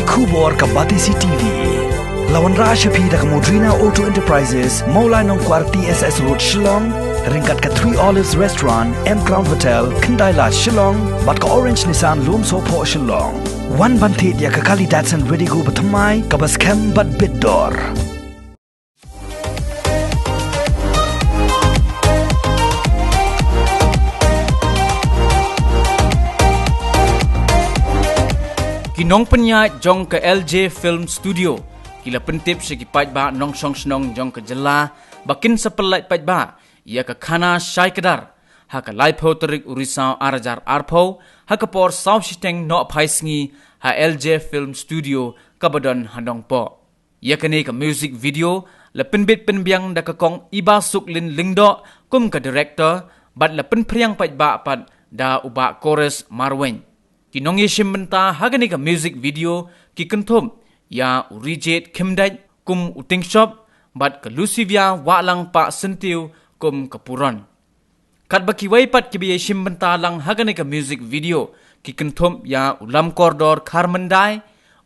Kubor Kabatisi TV. Lawan Rashapi dak Modrina Auto Enterprises, Maulai Nongkwar TSS Road Shillong, ringkat ke Three Olives Restaurant, M Crown Hotel, Kendailat Shillong, bat ke Orange Nissan Lumso Po Shillong. Wan bantit ya ke kali Datsun ready go bertemai, kabas kem bat bidor. Kinong penyat jong ke LJ Film Studio. Kila pentip segi Paidbah nong song senong jong ke jela. Bakin sepelait Paidbah. Ia ke Khana Chaikdar. Ha ke laipo Tarik Risaw arajar arpo. Ha ke por South Shiteng no paisngi. Ha LJ Film Studio kabadon handong po. Ia kene ke music video. Le penbit penbiang da ke kong iba suk lin lingdo. Kum ke director. Bat le penpriang Paidbah pat da ubak chorus marwen. Kinong yeshim benta hagani ka music video ki kentum ya urijet kimdaj kum uting shop bat ke Lucivia walang pa sentiu kum kepuron. Kat baki waipat ki yeshim benta lang hagani ka music video ki kentum ya ulam koridor karmendai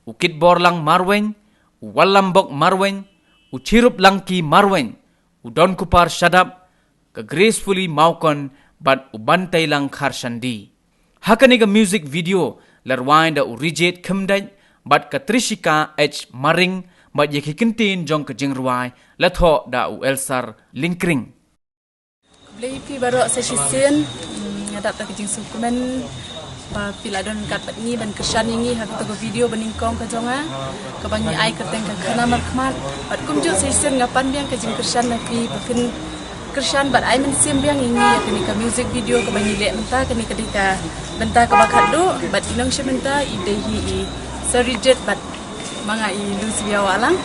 ukit bor lang marwen walambok marwen uchirup lang ki marwen udon kupar shadap ke gracefully maukon bat ubantai lang karshandi. Hakaniga music video larwain da urijet kemdaj bat katrishika h maring bat yekikentin jong ke jengruai latho da u elsar linkring. Play pi baru session ngadap ta kejing sukumen ba piladon kat patni ban kesan ingi hak to video beningkong ke jonga ke bangi ai keteng ke Khana markmat bat kumjo session ngapan biang kejing kesan napi bakin Kersan bat ai men sim biang ingi ya kini ka music video ke banyi lek menta kini kedika benta ke bakat do bat inong shementa idehi i serijet bat manga i Lucivia walang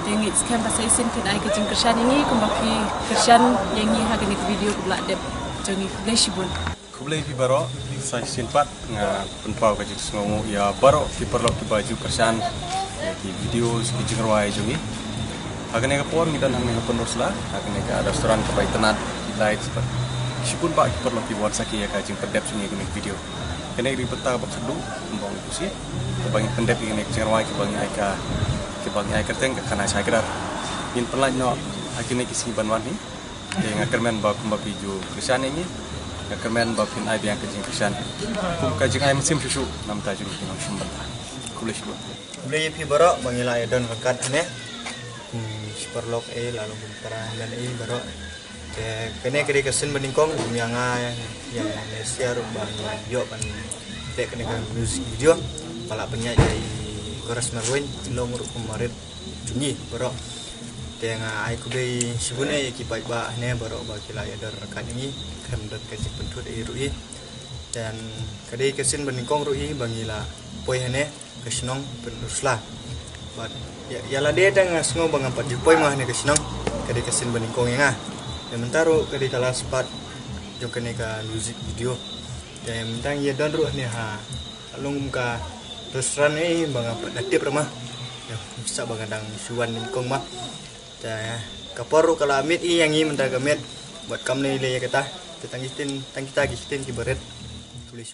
dengi scam pasai sim kin ai kejing kersan ini kumbaki kersan yangi ha kini video ke blak dep jongi kublai shibun kublai pi baro sai sin pat nga penpau ka jik ngomu ya baro ki perlo ki baju kersan ki video ki jingrawai jongi Agane ka por ngitan hang nga pendosla agane ka restoran ka Pyllait Pyllait sipun pak perlu ki buat saki ya ka jing pendep sini gini video kene ri peta bak sedu mbong kusi ke bangi pendep ini cerwai ke bangi aika teng ka Khana Chaikdar in pelaj no agane ki si banwan ni de nga kermen ba kumba video krisan ini nga kermen ba pin ai biang ka jing krisan kum ka jing ai mesim susu nam ta jing ki ngom banta kulish bu beli pi baro bangila edon rekat ne Superlock lalu bentara dan baru kene kiri kesin beningkong yang Malaysia rubah yo pan dek kene kan music video pala penyak jadi koras marwen long ru kemarin jungi baru yang ai kubai sibune ki Paidbah ne baru bakila ya dar rekan ini kemdot kecik pentut rui dan kadi kesin beningkong rui bangila poi hane kesinong penuslah but ya la dia tang asngo bang empat jupoi mah ne kesinong kadi kesin beningkong yang mentaro kadi kala sepat jo kene ka music video dan mentang ya don ruh ni ha alung ka restoran ni bang empat datip rumah ya bisa bang dang suan beningkong mah dan kaporu kala amit i yang i mentang kamit buat kam ni le kata tang kita ki beret tulis